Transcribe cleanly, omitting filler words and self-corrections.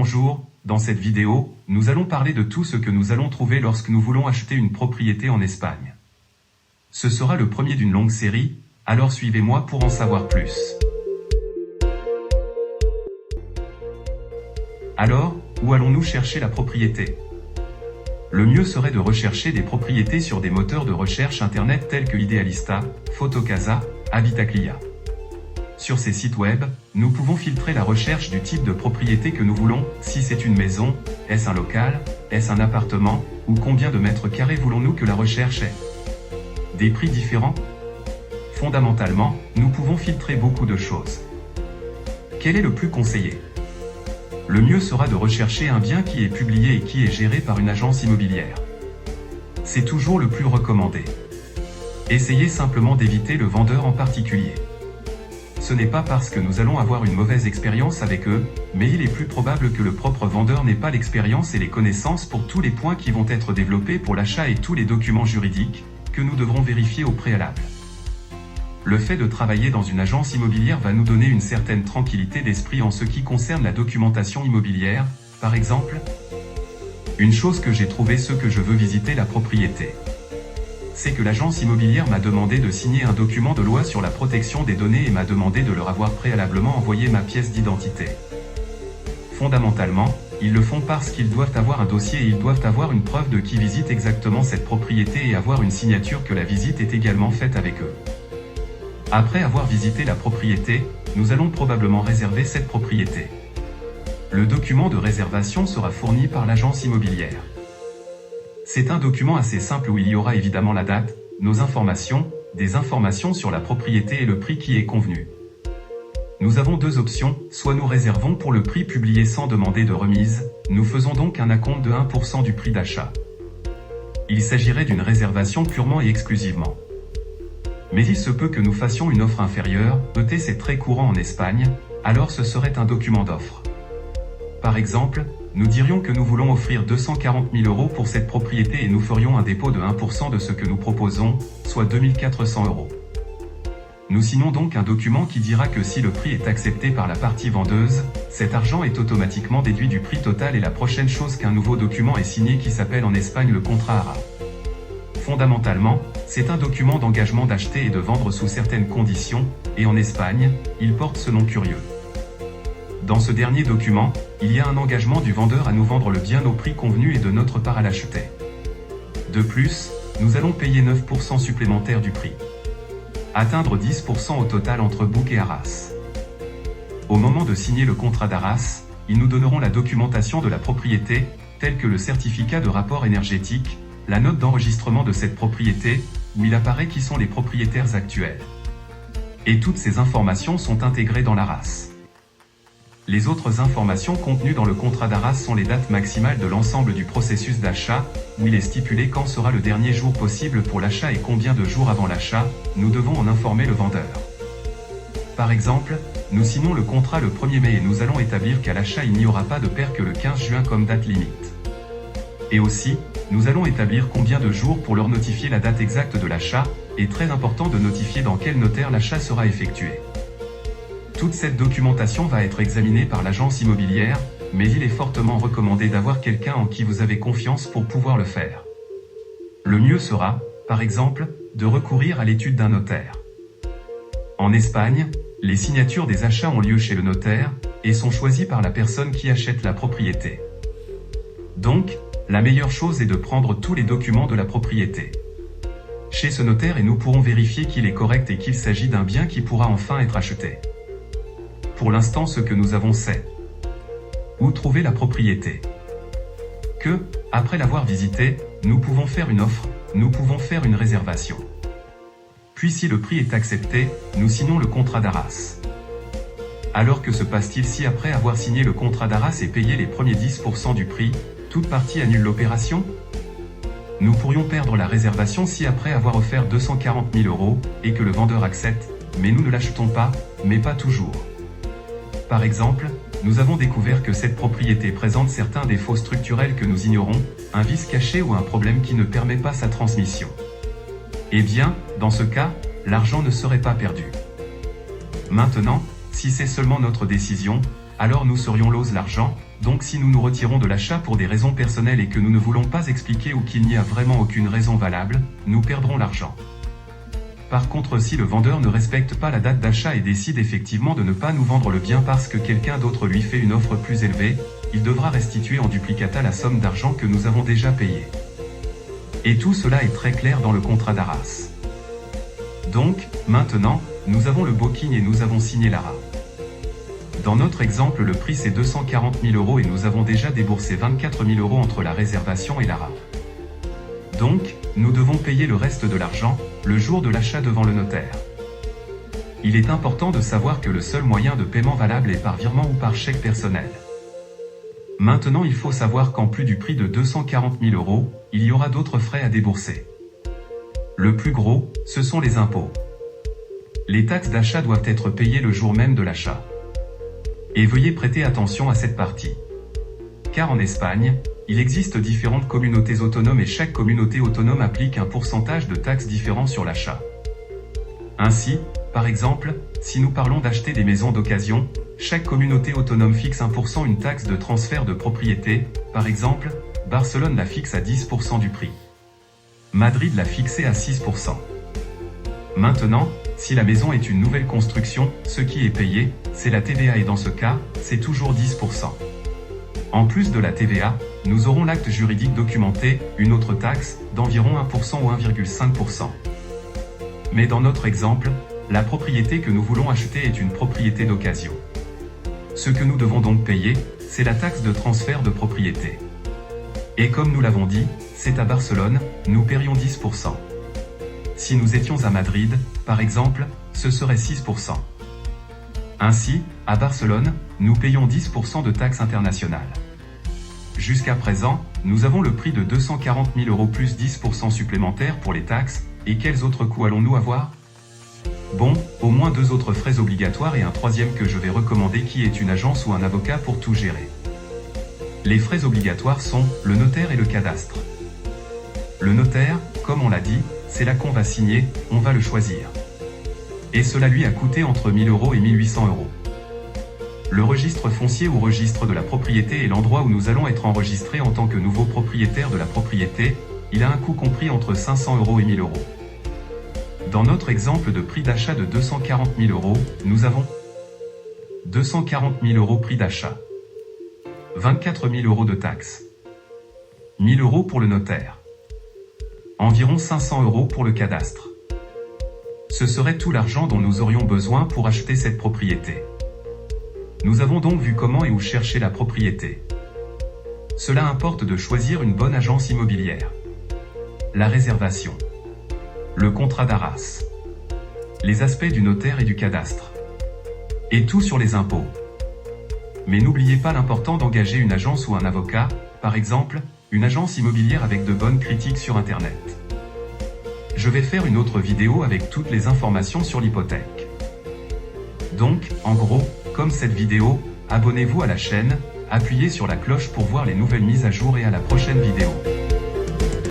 Bonjour, dans cette vidéo, nous allons parler de tout ce que nous allons trouver lorsque nous voulons acheter une propriété en Espagne. Ce sera le premier d'une longue série, alors suivez-moi pour en savoir plus. Alors, où allons-nous chercher la propriété? Le mieux serait de rechercher des propriétés sur des moteurs de recherche internet tels que Idealista, Fotocasa, Habitaclia. Sur ces sites web, nous pouvons filtrer la recherche du type de propriété que nous voulons, si c'est une maison, est-ce un local, est-ce un appartement, ou combien de mètres carrés voulons-nous que la recherche ait. Des prix différents? Fondamentalement, nous pouvons filtrer beaucoup de choses. Quel est le plus conseillé? Le mieux sera de rechercher un bien qui est publié et qui est géré par une agence immobilière. C'est toujours le plus recommandé. Essayez simplement d'éviter le vendeur en particulier. Ce n'est pas parce que nous allons avoir une mauvaise expérience avec eux, mais il est plus probable que le propre vendeur n'ait pas l'expérience et les connaissances pour tous les points qui vont être développés pour l'achat et tous les documents juridiques, que nous devrons vérifier au préalable. Le fait de travailler dans une agence immobilière va nous donner une certaine tranquillité d'esprit en ce qui concerne la documentation immobilière, par exemple. Une chose que j'ai trouvée ce que je veux visiter la propriété. C'est que l'agence immobilière m'a demandé de signer un document de loi sur la protection des données et m'a demandé de leur avoir préalablement envoyé ma pièce d'identité. Fondamentalement, ils le font parce qu'ils doivent avoir un dossier et ils doivent avoir une preuve de qui visite exactement cette propriété et avoir une signature que la visite est également faite avec eux. Après avoir visité la propriété, nous allons probablement réserver cette propriété. Le document de réservation sera fourni par l'agence immobilière. C'est un document assez simple où il y aura évidemment la date, nos informations, des informations sur la propriété et le prix qui est convenu. Nous avons deux options, soit nous réservons pour le prix publié sans demander de remise, nous faisons donc un acompte de 1% du prix d'achat. Il s'agirait d'une réservation purement et exclusivement. Mais il se peut que nous fassions une offre inférieure, ET c'est très courant en Espagne, alors ce serait un document d'offre. Par exemple, nous dirions que nous voulons offrir 240 000 € pour cette propriété et nous ferions un dépôt de 1% de ce que nous proposons, soit 2 400 €. Nous signons donc un document qui dira que si le prix est accepté par la partie vendeuse, cet argent est automatiquement déduit du prix total et la prochaine chose qu'un nouveau document est signé qui s'appelle en Espagne le contrat ARA. Fondamentalement, c'est un document d'engagement d'acheter et de vendre sous certaines conditions, et en Espagne, il porte ce nom curieux. Dans ce dernier document, il y a un engagement du vendeur à nous vendre le bien au prix convenu et de notre part à l'acheter. De plus, nous allons payer 9% supplémentaire du prix. Atteindre 10% au total entre Book et Arras. Au moment de signer le contrat d'Arras, ils nous donneront la documentation de la propriété, telle que le certificat de rapport énergétique, la note d'enregistrement de cette propriété, où il apparaît qui sont les propriétaires actuels. Et toutes ces informations sont intégrées dans l'Arras. Les autres informations contenues dans le contrat d'Arras sont les dates maximales de l'ensemble du processus d'achat, où il est stipulé quand sera le dernier jour possible pour l'achat et combien de jours avant l'achat, nous devons en informer le vendeur. Par exemple, nous signons le contrat le 1er mai et nous allons établir qu'à l'achat il n'y aura pas de pair que le 15 juin comme date limite. Et aussi, nous allons établir combien de jours pour leur notifier la date exacte de l'achat, et très important de notifier dans quel notaire l'achat sera effectué. Toute cette documentation va être examinée par l'agence immobilière, mais il est fortement recommandé d'avoir quelqu'un en qui vous avez confiance pour pouvoir le faire. Le mieux sera, par exemple, de recourir à l'étude d'un notaire. En Espagne, les signatures des achats ont lieu chez le notaire, et sont choisies par la personne qui achète la propriété. Donc, la meilleure chose est de prendre tous les documents de la propriété chez ce notaire et nous pourrons vérifier qu'il est correct et qu'il s'agit d'un bien qui pourra enfin être acheté. Pour l'instant, ce que nous avons c'est où trouver la propriété. Que, après l'avoir visité, nous pouvons faire une offre, nous pouvons faire une réservation. Puis si le prix est accepté, nous signons le contrat d'Arras. Alors que se passe-t-il si après avoir signé le contrat d'Arras et payé les premiers 10% du prix, toute partie annule l'opération? Nous pourrions perdre la réservation si après avoir offert 240 000 €, et que le vendeur accepte, mais nous ne l'achetons pas, mais pas toujours. Par exemple, nous avons découvert que cette propriété présente certains défauts structurels que nous ignorons, un vice caché ou un problème qui ne permet pas sa transmission. Eh bien, dans ce cas, l'argent ne serait pas perdu. Maintenant, si c'est seulement notre décision, alors nous serions lose l'argent, Donc si nous nous retirons de l'achat pour des raisons personnelles et que nous ne voulons pas expliquer ou qu'il n'y a vraiment aucune raison valable, nous perdrons l'argent. Par contre, si le vendeur ne respecte pas la date d'achat et décide effectivement de ne pas nous vendre le bien parce que quelqu'un d'autre lui fait une offre plus élevée, il devra restituer en duplicata la somme d'argent que nous avons déjà payée. Et tout cela est très clair dans le contrat d'Arras. Donc, maintenant, nous avons le booking et nous avons signé l'ARA. Dans notre exemple, le prix c'est 240 000 € et nous avons déjà déboursé 24 000 € entre la réservation et l'ARA. Donc, nous devons payer le reste de l'argent, le jour de l'achat devant le notaire. Il est important de savoir que le seul moyen de paiement valable est par virement ou par chèque personnel. Maintenant, il faut savoir qu'en plus du prix de 240 000 €, il y aura d'autres frais à débourser. Le plus gros, ce sont les impôts. Les taxes d'achat doivent être payées le jour même de l'achat. Et veuillez prêter attention à cette partie. Car en Espagne, il existe différentes communautés autonomes et chaque communauté autonome applique un pourcentage de taxes différent sur l'achat. Ainsi, par exemple, si nous parlons d'acheter des maisons d'occasion, chaque communauté autonome fixe 1% une taxe de transfert de propriété, par exemple, Barcelone la fixe à 10% du prix. Madrid l'a fixé à 6%. Maintenant, si la maison est une nouvelle construction, ce qui est payé, c'est la TVA et dans ce cas, c'est toujours 10%. En plus de la TVA, nous aurons l'acte juridique documenté, une autre taxe, d'environ 1% ou 1,5%. Mais dans notre exemple, la propriété que nous voulons acheter est une propriété d'occasion. Ce que nous devons donc payer, c'est la taxe de transfert de propriété. Et comme nous l'avons dit, c'est à Barcelone, nous paierions 10%. Si nous étions à Madrid, par exemple, ce serait 6%. Ainsi, à Barcelone, nous payons 10% de taxes internationales. Jusqu'à présent, nous avons le prix de 240 000 € plus 10% supplémentaires pour les taxes, et quels autres coûts allons-nous avoir ? Bon, au moins 2 autres frais obligatoires et un troisième que je vais recommander qui est une agence ou un avocat pour tout gérer. Les frais obligatoires sont le notaire et le cadastre. Le notaire, comme on l'a dit, c'est là qu'on va signer, on va le choisir. Et cela lui a coûté entre 1 000 € et 1 800 €. Le registre foncier ou registre de la propriété est l'endroit où nous allons être enregistrés en tant que nouveaux propriétaires de la propriété, il a un coût compris entre 500 € et 1 000 €. Dans notre exemple de prix d'achat de 240 000 €, nous avons 240 000 € prix d'achat, 24 000 € de taxes, 1 000 € pour le notaire, environ 500 € pour le cadastre. Ce serait tout l'argent dont nous aurions besoin pour acheter cette propriété. Nous avons donc vu comment et où chercher la propriété. Cela importe de choisir une bonne agence immobilière. La réservation. Le contrat d'Arras. Les aspects du notaire et du cadastre. Et tout sur les impôts. Mais n'oubliez pas l'important d'engager une agence ou un avocat, par exemple, une agence immobilière avec de bonnes critiques sur Internet. Je vais faire une autre vidéo avec toutes les informations sur l'hypothèque. Donc, en gros, comme cette vidéo, abonnez-vous à la chaîne, appuyez sur la cloche pour voir les nouvelles mises à jour et à la prochaine vidéo.